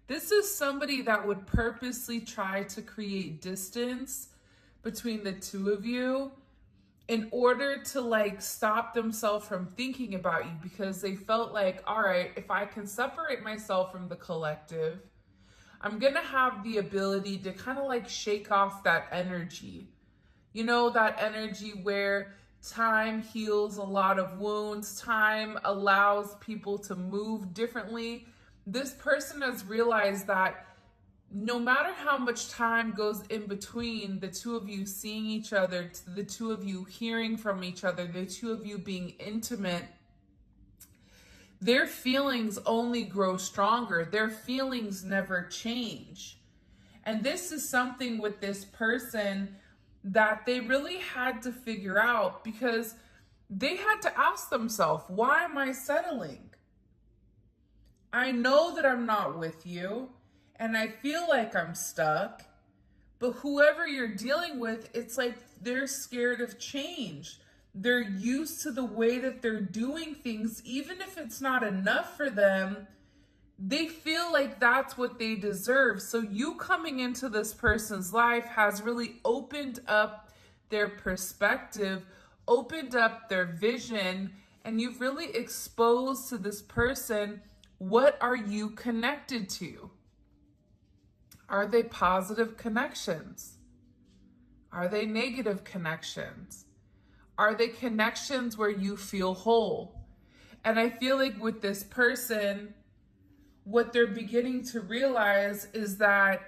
This is somebody that would purposely try to create distance between the two of you in order to like stop themselves from thinking about you, because they felt like, all right, if I can separate myself from the collective, I'm gonna have the ability to kind of like shake off that energy. You know, that energy where time heals a lot of wounds, time allows people to move differently. This person has realized that no matter how much time goes in between the two of you seeing each other, the two of you hearing from each other, the two of you being intimate, their feelings only grow stronger. Their feelings never change. And this is something with this person that they really had to figure out, because they had to ask themselves, why am I settling? I know that I'm not with you and I feel like I'm stuck, but whoever you're dealing with, it's like they're scared of change. They're used to the way that they're doing things. Even if it's not enough for them, they feel like that's what they deserve. So you coming into this person's life has really opened up their perspective, opened up their vision, and you've really exposed to this person, what are you connected to? Are they positive connections? Are they negative connections? Are they connections where you feel whole? And I feel like with this person, what they're beginning to realize is that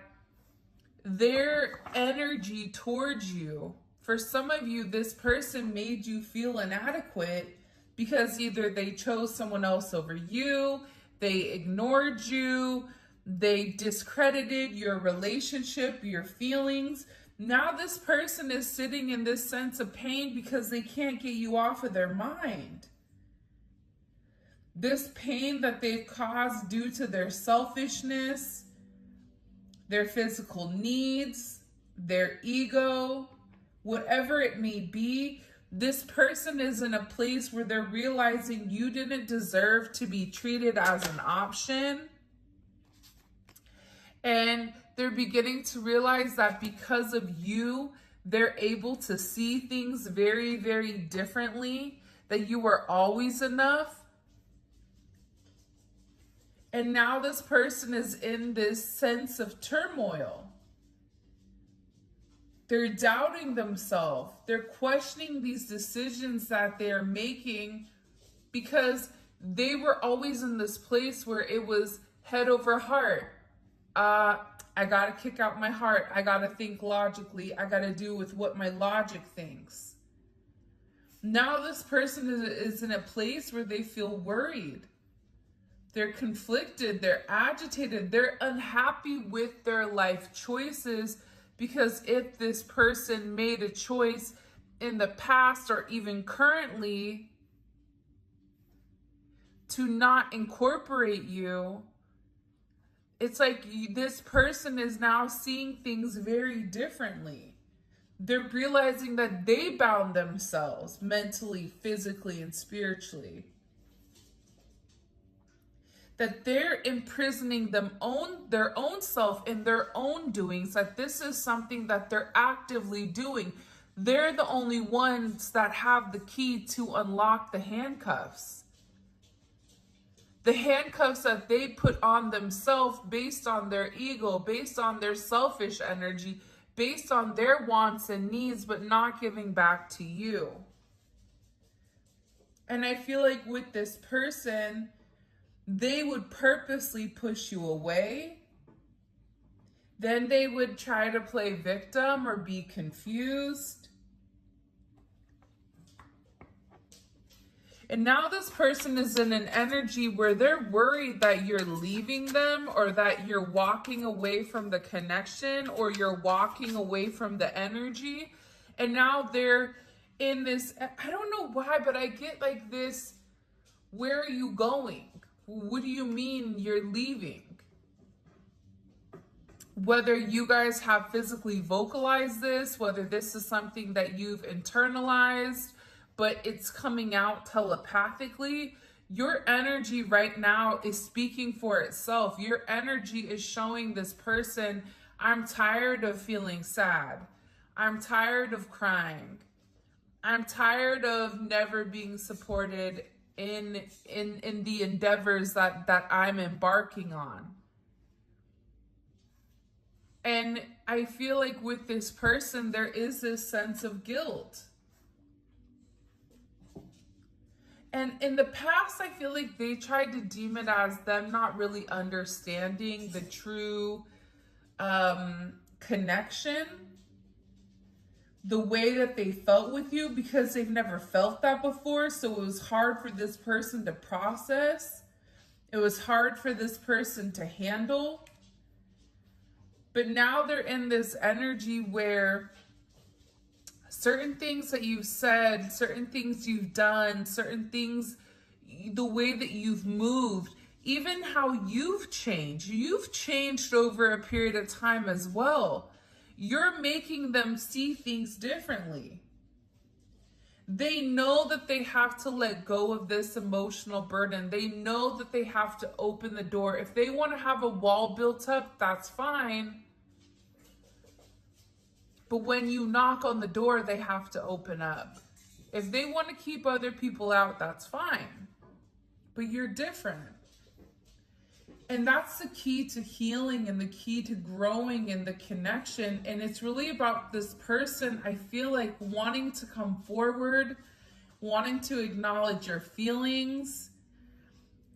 their energy towards you, for some of you, this person made you feel inadequate because either they chose someone else over you, they ignored you, they discredited your relationship, your feelings. Now this person is sitting in this sense of pain because they can't get you off of their mind. This pain that they've caused due to their selfishness, their physical needs, their ego, whatever it may be, this person is in a place where they're realizing you didn't deserve to be treated as an option. And they're beginning to realize that because of you, they're able to see things very, very differently, that you were always enough. And now this person is in this sense of turmoil. They're doubting themselves. They're questioning these decisions that they're making because they were always in this place where it was head over heart. I got to kick out my heart. I got to think logically. I got to do with what my logic thinks. Now this person is in a place where they feel worried. They're conflicted, they're agitated, they're unhappy with their life choices, because if this person made a choice in the past or even currently to not incorporate you, it's like this person is now seeing things very differently. They're realizing that they bound themselves mentally, physically, and spiritually. That they're imprisoning their own self in their own doings, that this is something that they're actively doing. They're the only ones that have the key to unlock the handcuffs. The handcuffs that they put on themselves based on their ego, based on their selfish energy, based on their wants and needs, but not giving back to you. And I feel like with this person, they would purposely push you away. Then they would try to play victim or be confused. And now this person is in an energy where they're worried that you're leaving them, or that you're walking away from the connection, or you're walking away from the energy. And now they're in this, I don't know why, but I get like this, where are you going? What do you mean you're leaving? Whether you guys have physically vocalized this, whether this is something that you've internalized, but it's coming out telepathically, Your energy right now is speaking for itself. Your energy is showing this person, I'm tired of feeling sad. I'm tired of crying. I'm tired of never being supported in the endeavors that I'm embarking on. And I feel like with this person, there is this sense of guilt. And in the past, I feel like they tried to deem it as them not really understanding the true connection, the way that they felt with you, because they've never felt that before. So it was hard for this person to process. It was hard for this person to handle. But now they're in this energy where certain things that you've said, certain things you've done, certain things, the way that you've moved, even how you've changed over a period of time as well. You're making them see things differently. They know that they have to let go of this emotional burden. They know that they have to open the door. If they want to have a wall built up, that's fine. But when you knock on the door, they have to open up. If they want to keep other people out, that's fine. But you're different. And that's the key to healing and the key to growing in the connection. And it's really about this person, I feel like, wanting to come forward, wanting to acknowledge your feelings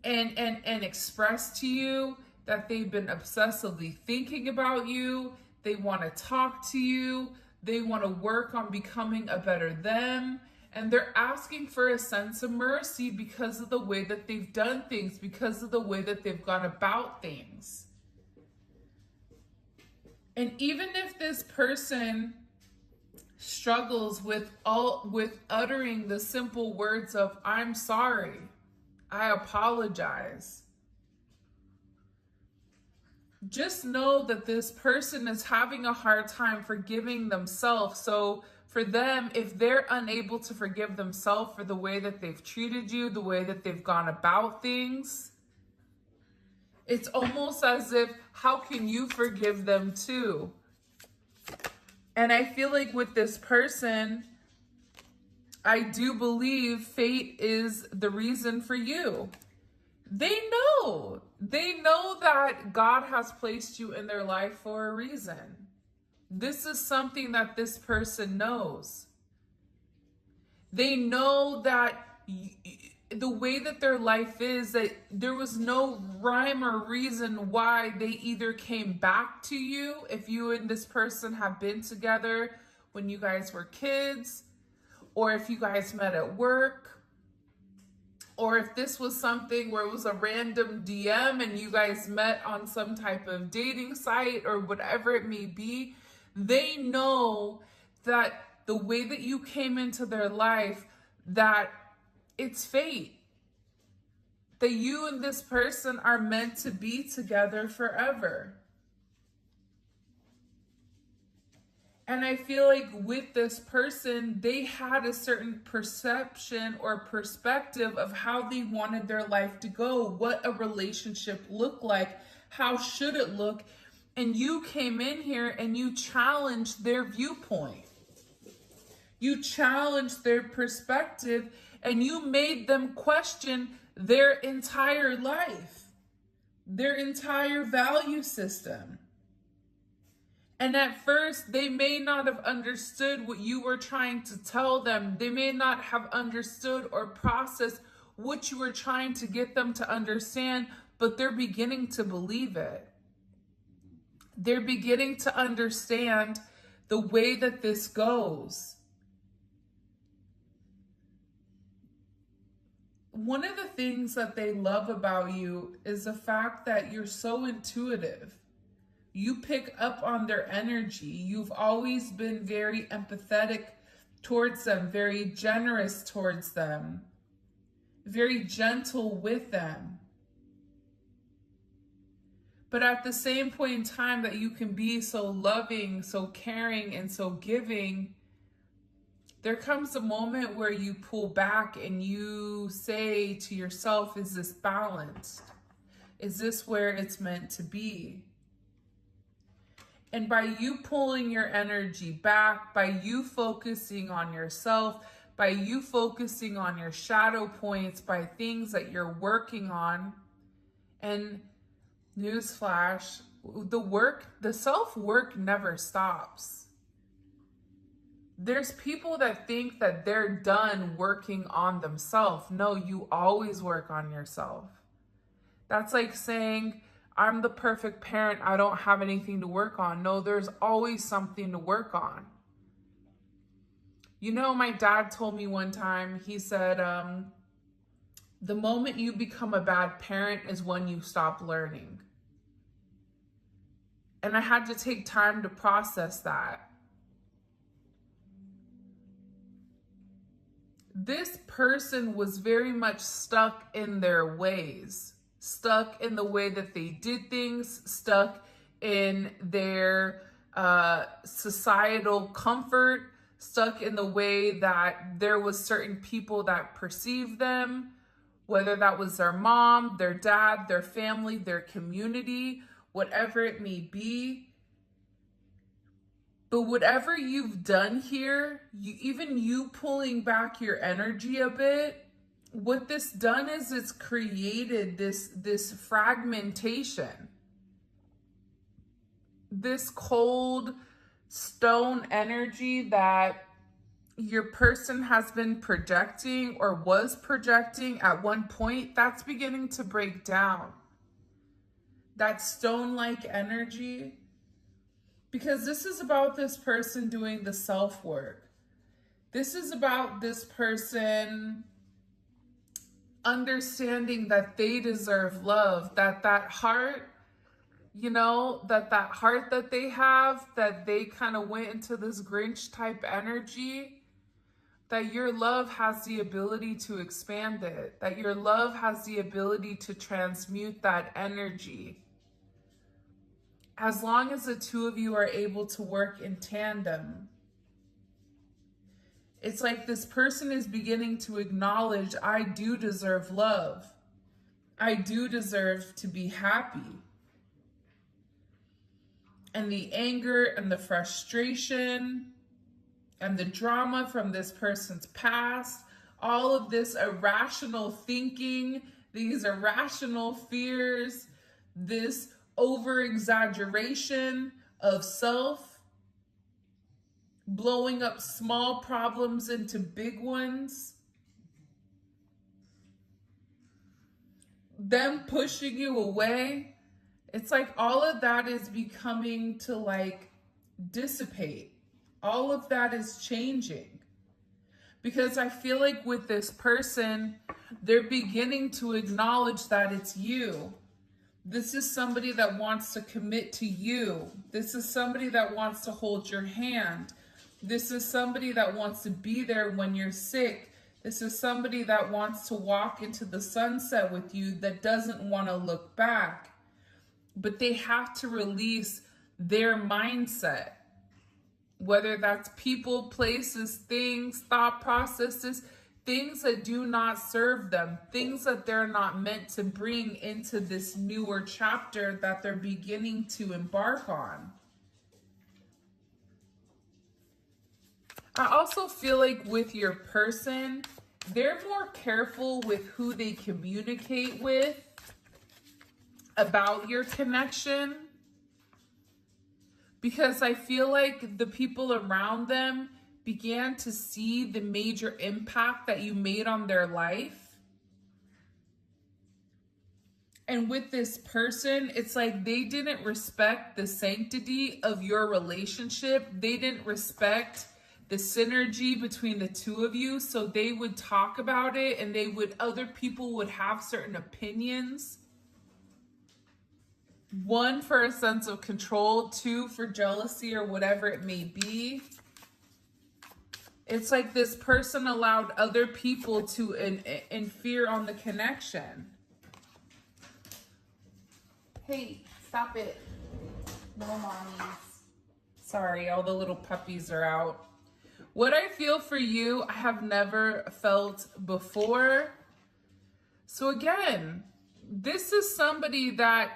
and express to you that they've been obsessively thinking about you. They want to talk to you. They want to work on becoming a better them. And they're asking for a sense of mercy because of the way that they've done things, because of the way that they've gone about things. And even if this person struggles with uttering the simple words of, I'm sorry, I apologize, just know that this person is having a hard time forgiving themselves. So for them, if they're unable to forgive themselves for the way that they've treated you, the way that they've gone about things, it's almost as if, how can you forgive them too? And I feel like with this person, I do believe fate is the reason for you. They know that God has placed you in their life for a reason. This is something that this person knows. They know that the way that their life is, that there was no rhyme or reason why they either came back to you, if you and this person have been together when you guys were kids, or if you guys met at work, or if this was something where it was a random DM and you guys met on some type of dating site or whatever it may be. They know that the way that you came into their life, that it's fate. That you and this person are meant to be together forever. And I feel like with this person, they had a certain perception or perspective of how they wanted their life to go, what a relationship looked like, how should it look. And you came in here and you challenged their viewpoint. You challenged their perspective and you made them question their entire life, their entire value system. And at first, they may not have understood what you were trying to tell them. They may not have understood or processed what you were trying to get them to understand, but they're beginning to believe it. They're beginning to understand the way that this goes. One of the things that they love about you is the fact that you're so intuitive. You pick up on their energy. You've always been very empathetic towards them, very generous towards them, very gentle with them. But at the same point in time that you can be so loving, so caring, and so giving, there comes a moment where you pull back and you say to yourself, is this balanced? Is this where it's meant to be? And by you pulling your energy back, by you focusing on yourself, by you focusing on your shadow points, by things that you're working on, and newsflash, the self-work never stops. There's people that think that they're done working on themselves. No, you always work on yourself. That's like saying, I'm the perfect parent, I don't have anything to work on. No, there's always something to work on. You know, my dad told me one time, he said, the moment you become a bad parent is when you stop learning. And I had to take time to process that. This person was very much stuck in their ways, stuck in the way that they did things, stuck in their societal comfort, stuck in the way that there was certain people that perceived them, whether that was their mom, their dad, their family, their community, whatever it may be. But whatever you've done here, even you pulling back your energy a bit, what this done is it's created this fragmentation. This cold stone energy that your person has been projecting or was projecting at one point, that's beginning to break down. That stone-like energy. Because this is about this person doing the self-work. This is about this person understanding that they deserve love, that heart, you know, that heart that they have, that they kind of went into this Grinch type energy, that your love has the ability to expand it, that your love has the ability to transmute that energy. As long as the two of you are able to work in tandem. It's like this person is beginning to acknowledge, I do deserve love. I do deserve to be happy. And the anger and the frustration and the drama from this person's past, all of this irrational thinking, these irrational fears, this over-exaggeration of self, blowing up small problems into big ones, them pushing you away. It's like all of that is becoming to like dissipate. All of that is changing. Because I feel like with this person, they're beginning to acknowledge that it's you. This is somebody that wants to commit to you. This is somebody that wants to hold your hand. This is somebody that wants to be there when you're sick. This is somebody that wants to walk into the sunset with you, that doesn't want to look back. But they have to release their mindset. Whether that's people, places, things, thought processes, things that do not serve them, things that they're not meant to bring into this newer chapter that they're beginning to embark on. I also feel like with your person, they're more careful with who they communicate with about your connection. Because I feel like the people around them began to see the major impact that you made on their life. And with this person, it's like they didn't respect the sanctity of your relationship. They didn't respect the synergy between the two of you. So they would talk about it, and other people would have certain opinions. One, for a sense of control. Two, for jealousy or whatever it may be. It's like this person allowed other people to interfere on the connection. Hey, stop it. No mommies. Sorry, all the little puppies are out. What I feel for you, I have never felt before. So again, this is somebody that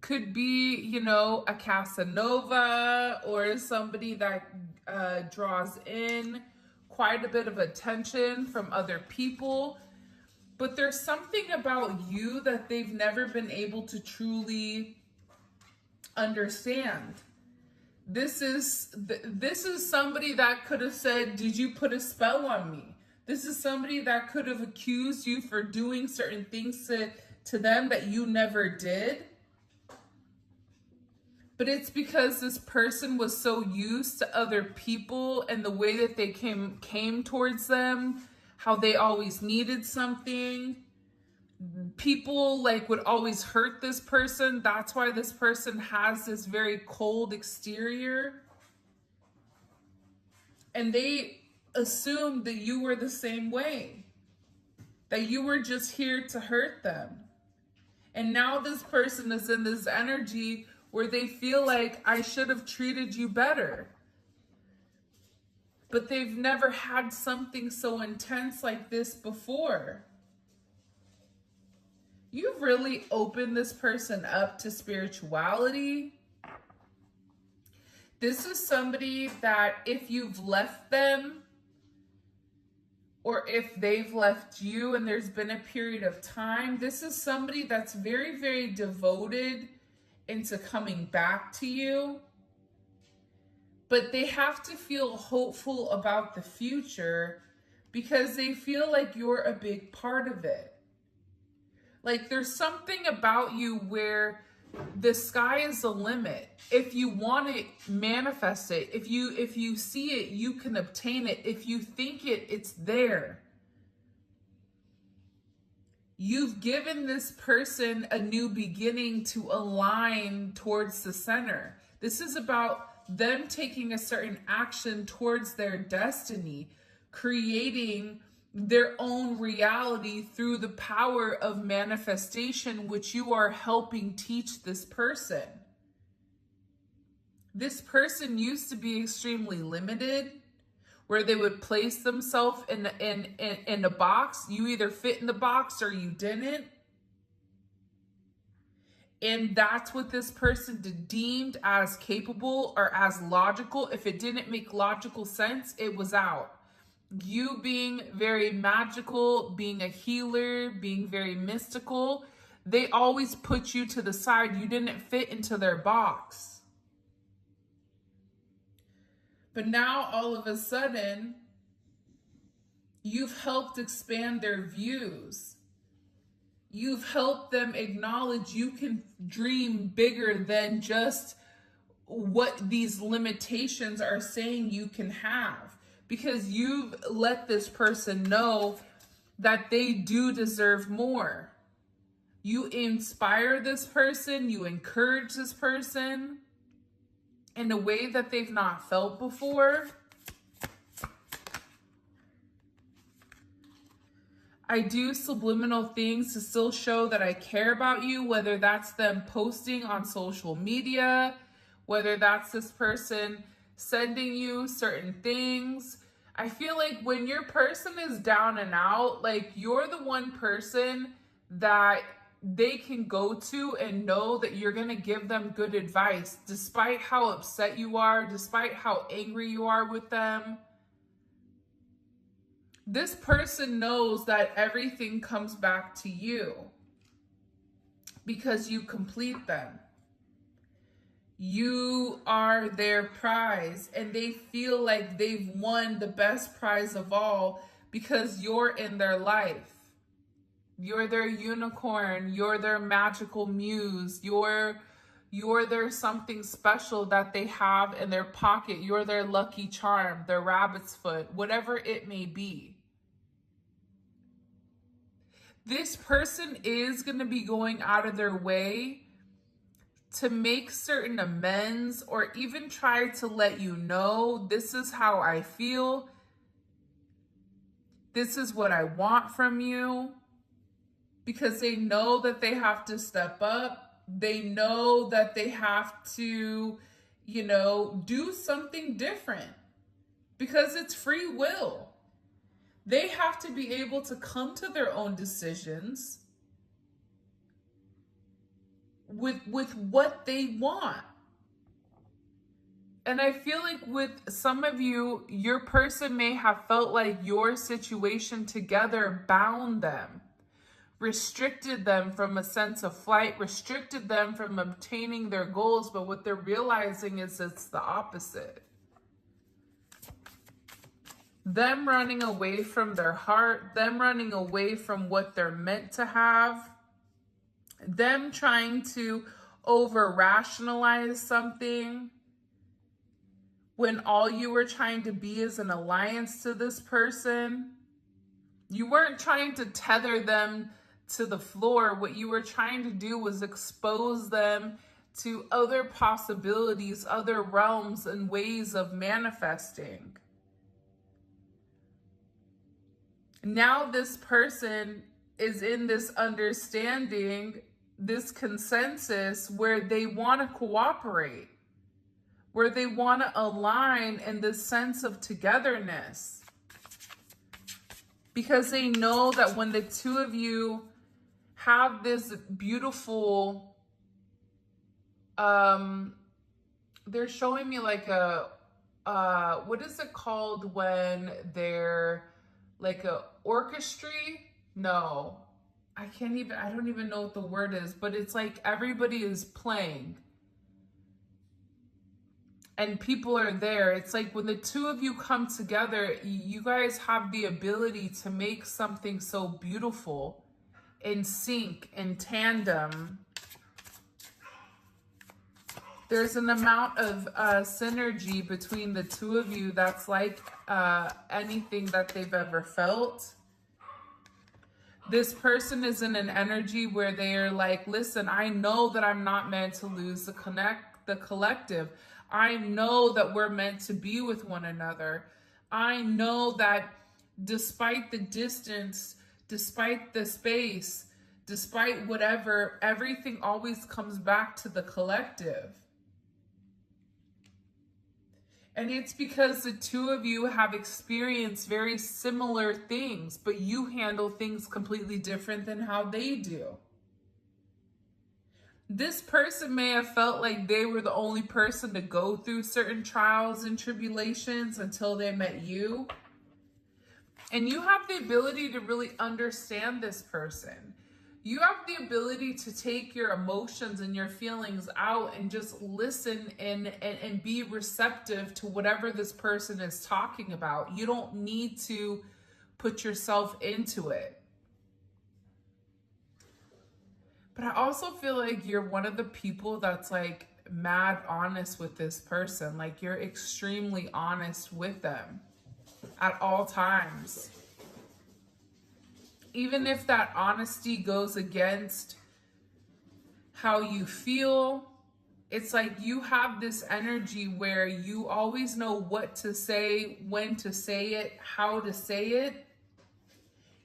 could be, you know, a Casanova, or somebody that draws in quite a bit of attention from other people. But there's something about you that they've never been able to truly understand. This is somebody that could have said, "Did you put a spell on me?" This is somebody that could have accused you for doing certain things to them that you never did. But it's because this person was so used to other people and the way that they came towards them, how they always needed something. People like would always hurt this person. That's why this person has this very cold exterior. And they assumed that you were the same way, that you were just here to hurt them. And now this person is in this energy where they feel like, I should have treated you better. But they've never had something so intense like this before. You've really opened this person up to spirituality. This is somebody that if you've left them, or if they've left you and there's been a period of time, this is somebody that's very, very devoted into coming back to you. But they have to feel hopeful about the future because they feel like you're a big part of it. Like there's something about you where the sky is the limit. If you want it, manifest it. If you see it, you can obtain it. If you think it, it's there. You've given this person a new beginning to align towards the center. This is about them taking a certain action towards their destiny, creating their own reality through the power of manifestation, which you are helping teach this person. This person used to be extremely limited, where they would place themselves in a box. You either fit in the box or you didn't. And that's what this person deemed as capable or as logical. If it didn't make logical sense, it was out. You being very magical, being a healer, being very mystical, they always put you to the side. You didn't fit into their box. But now all of a sudden, you've helped expand their views. You've helped them acknowledge you can dream bigger than just what these limitations are saying you can have. Because you've let this person know that they do deserve more. You inspire this person, you encourage this person in a way that they've not felt before. I do subliminal things to still show that I care about you, whether that's them posting on social media, whether that's this person sending you certain things. I feel like when your person is down and out, like you're the one person that they can go to and know that you're going to give them good advice, despite how upset you are, despite how angry you are with them. This person knows that everything comes back to you because you complete them. You are their prize, and they feel like they've won the best prize of all because you're in their life. You're their unicorn. You're their magical muse. You're their something special that they have in their pocket. You're their lucky charm, their rabbit's foot, whatever it may be. This person is going to be going out of their way to make certain amends, or even try to let you know, this is how I feel. This is what I want from you. Because they know that they have to step up. They know that they have to, do something different. because it's free will. They have to be able to come to their own decisions with what they want. And I feel like with some of you, your person may have felt like your situation together bound them, restricted them from a sense of flight, restricted them from obtaining their goals. But what they're realizing is it's the opposite. Them running away from their heart, them running away from what they're meant to have, them trying to over-rationalize something when all you were trying to be is an alliance to this person. You weren't trying to tether them to the floor. What you were trying to do was expose them to other possibilities, other realms and ways of manifesting. Now this person is in this understanding, this consensus where they want to cooperate, where they want to align in this sense of togetherness. Because they know that when the two of you have this beautiful, they're showing me like a, what is it called when they're like a orchestra? No, I don't even know what the word is, but it's like everybody is playing and people are there. It's like when the two of you come together, you guys have the ability to make something so beautiful, in sync, in tandem. There's an amount of synergy between the two of you that's like anything that they've ever felt. This person is in an energy where they are like, listen, I know that I'm not meant to lose the collective. I know that we're meant to be with one another. I know that despite the distance, despite the space, despite whatever, everything always comes back to the collective. And it's because the two of you have experienced very similar things, but you handle things completely different than how they do. This person may have felt like they were the only person to go through certain trials and tribulations until they met you. And you have the ability to really understand this person. You have the ability to take your emotions and your feelings out and just listen and be receptive to whatever this person is talking about. You don't need to put yourself into it. But I also feel like you're one of the people that's like mad honest with this person. Like you're extremely honest with them at all times. Even if that honesty goes against how you feel, it's like you have this energy where you always know what to say, when to say it, how to say it.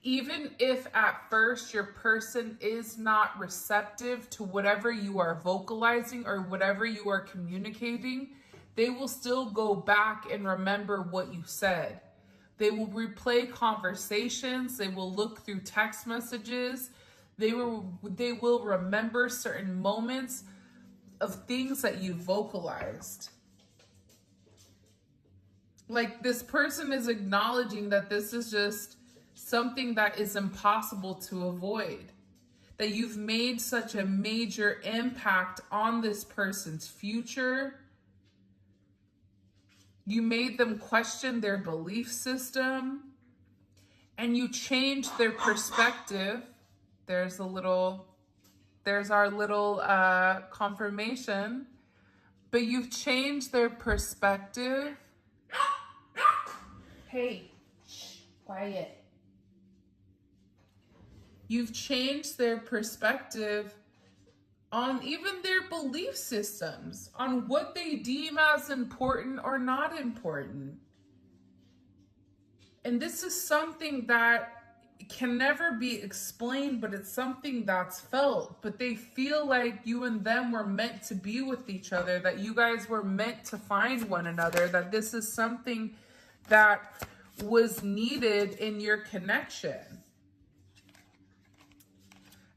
Even if at first your person is not receptive to whatever you are vocalizing or whatever you are communicating, they will still go back and remember what you said. They will replay conversations. They will look through text messages. They will remember certain moments of things that you vocalized. Like this person is acknowledging that this is just something that is impossible to avoid. That you've made such a major impact on this person's future. You made them question their belief system and you changed their perspective. There's our little confirmation, but you've changed their perspective. Hey, shh, quiet. You've changed their perspective on even their belief systems, on what they deem as important or not important. And this is something that can never be explained, but it's something that's felt. But they feel like you and them were meant to be with each other, that you guys were meant to find one another, that this is something that was needed in your connection.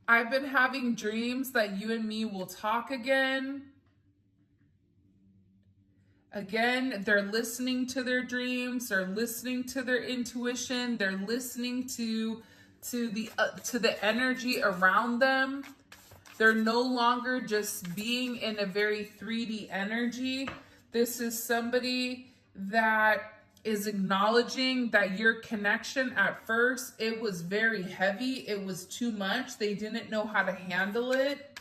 I've been having dreams that you and me will talk again. Again, they're listening to their dreams, they're listening to their intuition, they're listening to the energy around them. They're no longer just being in a very 3D energy. This is somebody that is acknowledging that your connection at first, it was very heavy. It was too much. They didn't know how to handle it.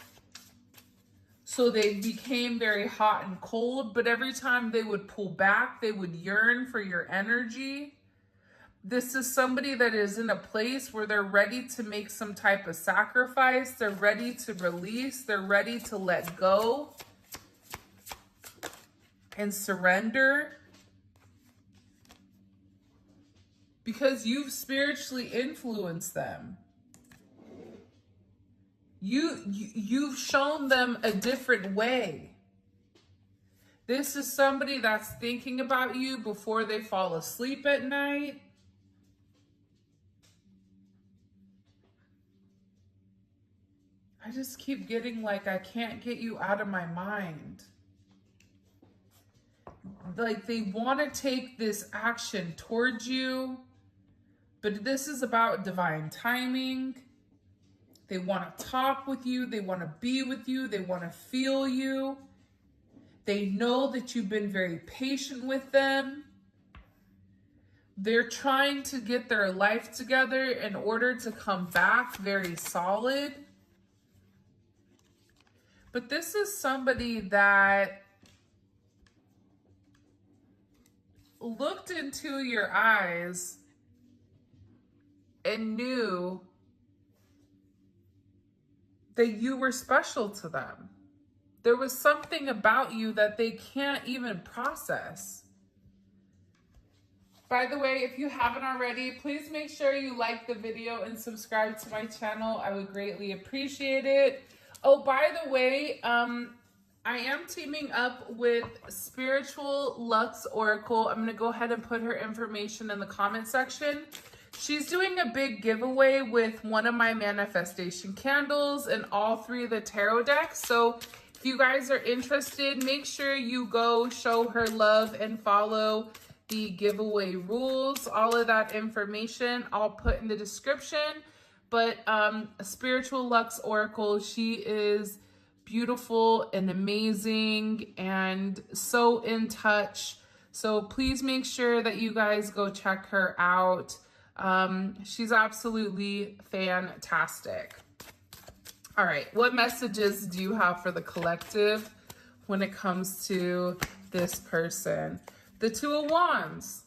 So they became very hot and cold. But every time they would pull back, they would yearn for your energy. This is somebody that is in a place where they're ready to make some type of sacrifice. They're ready to release. They're ready to let go and surrender. Because you've spiritually influenced them. You've shown them a different way. This is somebody that's thinking about you before they fall asleep at night. I just keep getting like, I can't get you out of my mind. Like they want to take this action towards you, but this is about divine timing. They want to talk with you. They want to be with you. They want to feel you. They know that you've been very patient with them. They're trying to get their life together in order to come back very solid. But this is somebody that looked into your eyes and knew that you were special to them. There was something about you that they can't even process. By the way, if you haven't already, please make sure you like the video and subscribe to my channel. I would greatly appreciate it. Oh, by the way, I am teaming up with Spiritual Lux Oracle. I'm going to go ahead and put her information in the comment section. She's doing a big giveaway with one of my manifestation candles and all 3 of the tarot decks. So if you guys are interested, make sure you go show her love and follow the giveaway rules. All of that information I'll put in the description. But Spiritual Lux Oracle, she is beautiful and amazing and so in touch. So please make sure that you guys go check her out. She's absolutely fantastic. All right, what messages do you have for the collective when it comes to this person? The 2 of Wands.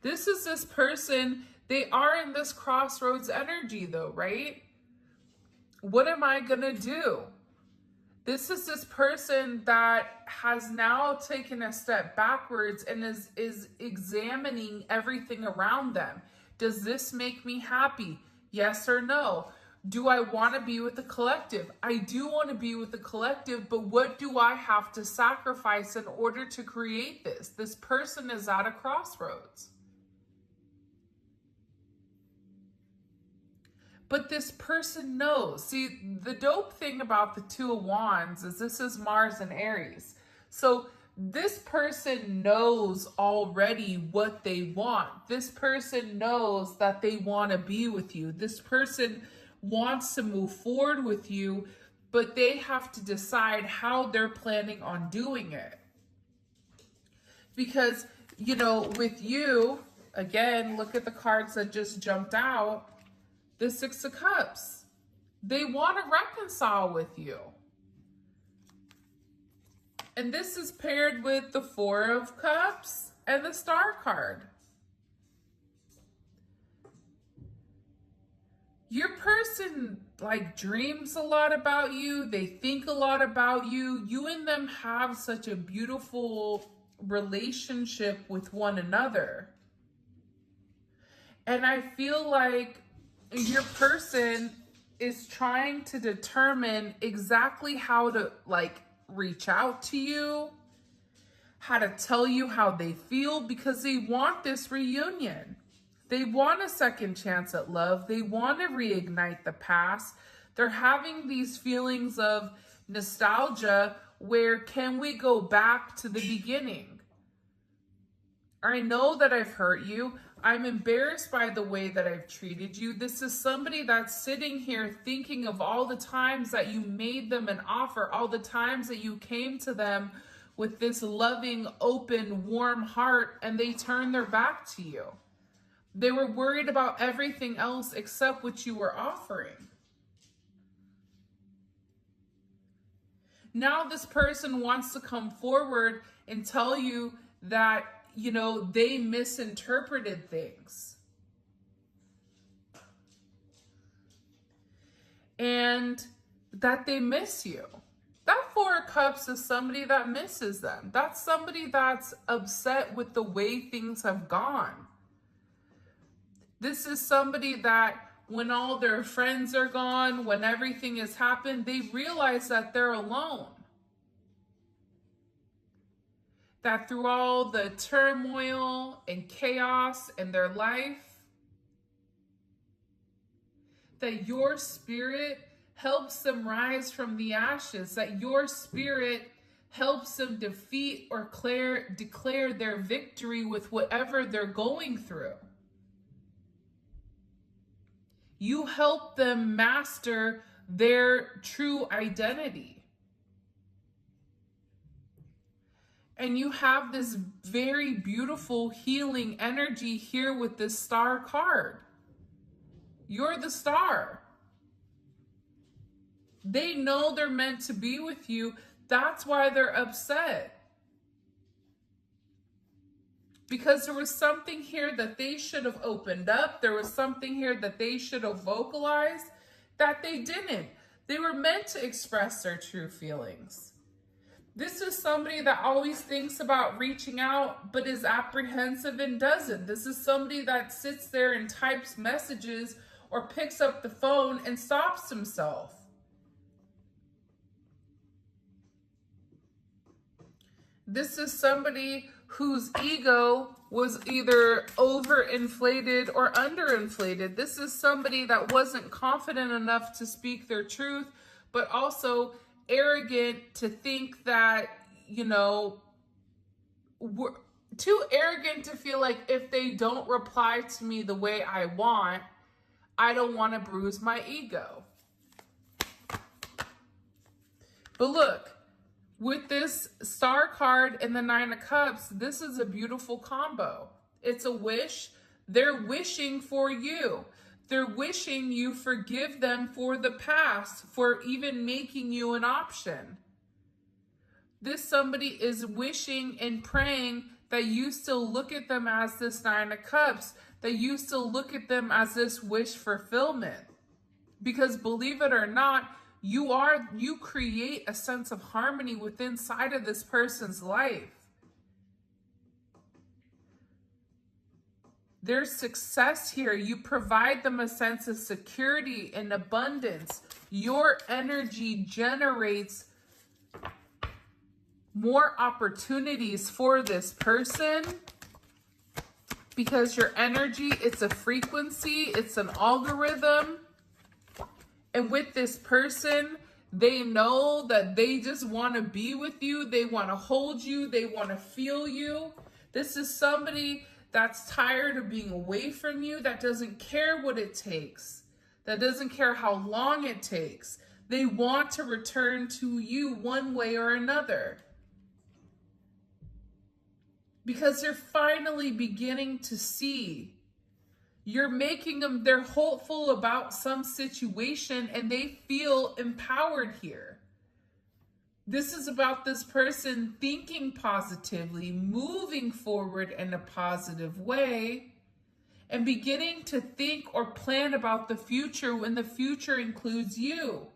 This is this person. They are in this crossroads energy though, right? What am I gonna do? This is this person that has now taken a step backwards and is examining everything around them. Does this make me happy? Yes or no? Do I want to be with the collective? I do want to be with the collective, but what do I have to sacrifice in order to create this? This person is at a crossroads. But this person knows. See, the dope thing about the 2 of Wands is this is Mars and Aries. So this person knows already what they want. This person knows that they want to be with you. This person wants to move forward with you, but they have to decide how they're planning on doing it. Because, you know, with you, again, look at the cards that just jumped out. The 6 of Cups. They want to reconcile with you. And this is paired with the 4 of Cups and the Star card. Your person like dreams a lot about you. They think a lot about you. You and them have such a beautiful relationship with one another. And I feel like your person is trying to determine exactly how to like reach out to you, how to tell you how they feel, because they want this reunion. They want a second chance at love. They want to reignite the past. They're having these feelings of nostalgia where, can we go back to the beginning? I know that I've hurt you. I'm embarrassed by the way that I've treated you. This is somebody that's sitting here thinking of all the times that you made them an offer, all the times that you came to them with this loving, open, warm heart, and they turned their back to you. They were worried about everything else except what you were offering. Now this person wants to come forward and tell you that, you know, they misinterpreted things. And that they miss you. That Four of Cups is somebody that misses them. That's somebody that's upset with the way things have gone. This is somebody that when all their friends are gone, when everything has happened, they realize that they're alone. That through all the turmoil and chaos in their life, that your spirit helps them rise from the ashes, that your spirit helps them defeat or declare their victory with whatever they're going through. You help them master their true identity. And you have this very beautiful healing energy here with this star card. You're the star. They know they're meant to be with you. That's why they're upset. Because there was something here that they should have opened up. There was something here that they should have vocalized that they didn't. They were meant to express their true feelings. This is somebody that always thinks about reaching out, but is apprehensive and doesn't. This is somebody that sits there and types messages or picks up the phone and stops himself. This is somebody whose ego was either overinflated or underinflated. This is somebody that wasn't confident enough to speak their truth, but also arrogant to think that, you know, too arrogant to feel like if they don't reply to me the way I want, I don't want to bruise my ego. But look, with this star card and the Nine of Cups, this is a beautiful combo. It's a wish. They're wishing for you. They're wishing you forgive them for the past, for even making you an option. This somebody is wishing and praying that you still look at them as this Nine of Cups, that you still look at them as this wish fulfillment. Because believe it or not, you create a sense of harmony within inside of this person's life. There's success here. You provide them a sense of security and abundance. Your energy generates more opportunities for this person because your energy, it's a frequency, it's an algorithm. And with this person, they know that they just want to be with you. They want to hold you. They want to feel you. This is somebody that's tired of being away from you, that doesn't care what it takes, that doesn't care how long it takes. They want to return to you one way or another. Because they're finally beginning to see. You're making them, they're hopeful about some situation and they feel empowered here. This is about this person thinking positively, moving forward in a positive way, and beginning to think or plan about the future when the future includes you.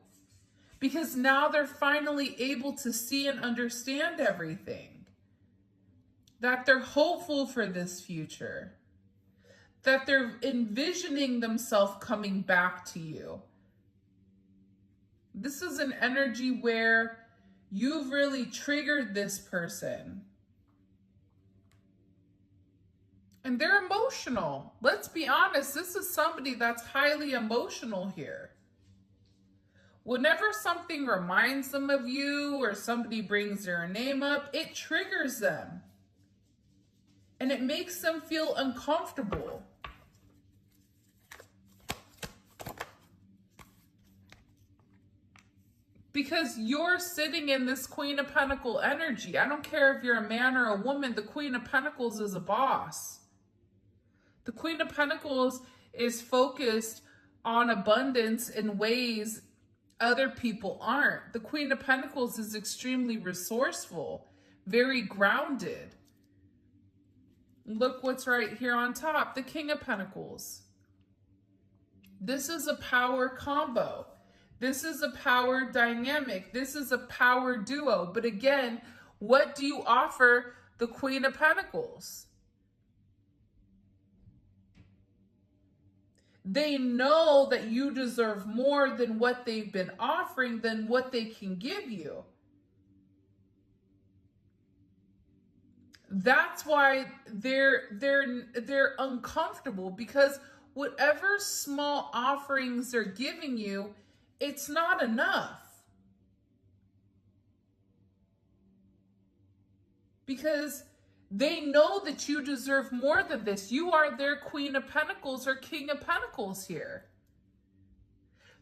Because now they're finally able to see and understand everything. That they're hopeful for this future. That they're envisioning themselves coming back to you. This is an energy where you've really triggered this person. And they're emotional. Let's be honest, this is somebody that's highly emotional here. Whenever something reminds them of you or somebody brings their name up, it triggers them. And it makes them feel uncomfortable. Because you're sitting in this Queen of Pentacles energy. I don't care if you're a man or a woman, the Queen of Pentacles is a boss. The Queen of Pentacles is focused on abundance in ways other people aren't. The Queen of Pentacles is extremely resourceful, very grounded. Look what's right here on top, the King of Pentacles. This is a power combo. This is a power dynamic. This is a power duo. But again, what do you offer the Queen of Pentacles? They know that you deserve more than what they've been offering, than what they can give you. That's why they're uncomfortable, because whatever small offerings they're giving you, it's not enough. Because they know that you deserve more than this. You are their Queen of Pentacles or King of Pentacles here.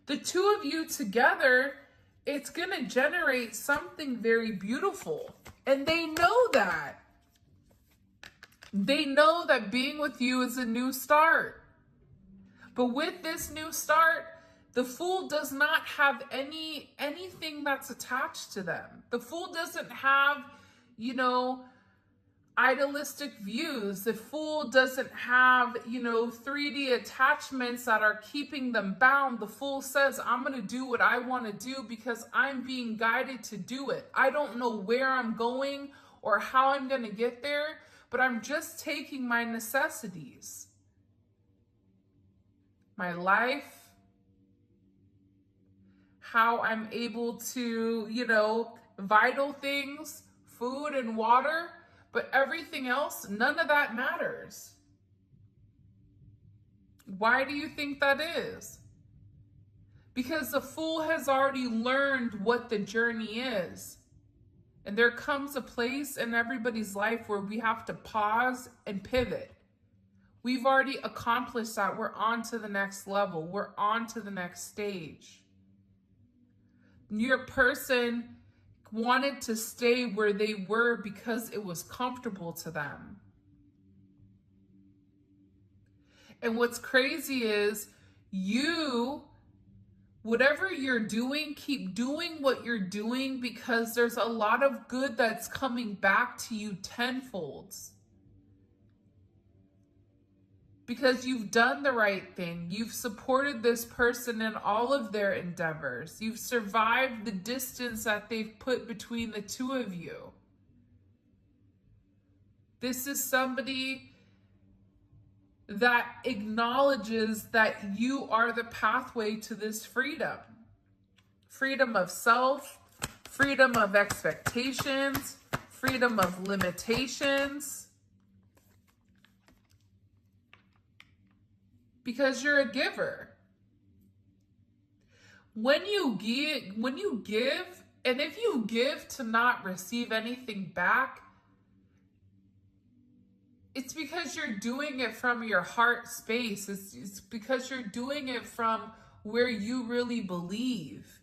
The two of you together, it's going to generate something very beautiful. And they know that. They know that being with you is a new start. But with this new start, the Fool does not have anything that's attached to them. The Fool doesn't have, idealistic views. The Fool doesn't have, 3D attachments that are keeping them bound. The Fool says, I'm going to do what I want to do because I'm being guided to do it. I don't know where I'm going or how I'm going to get there, but I'm just taking my necessities. My life, how I'm able to, vital things, food and water, but everything else, none of that matters. Why do you think that is? Because the Fool has already learned what the journey is. And there comes a place in everybody's life where we have to pause and pivot. We've already accomplished that. We're on to the next level. We're on to the next stage. Your person wanted to stay where they were because it was comfortable to them. And what's crazy is whatever you're doing, keep doing what you're doing, because there's a lot of good that's coming back to you tenfold. Because you've done the right thing. You've supported this person in all of their endeavors. You've survived the distance that they've put between the two of you. This is somebody that acknowledges that you are the pathway to this freedom. Freedom of self, freedom of expectations, freedom of limitations. Because you're a giver. When you give, and if you give to not receive anything back, it's because you're doing it from your heart space. It's because you're doing it from where you really believe.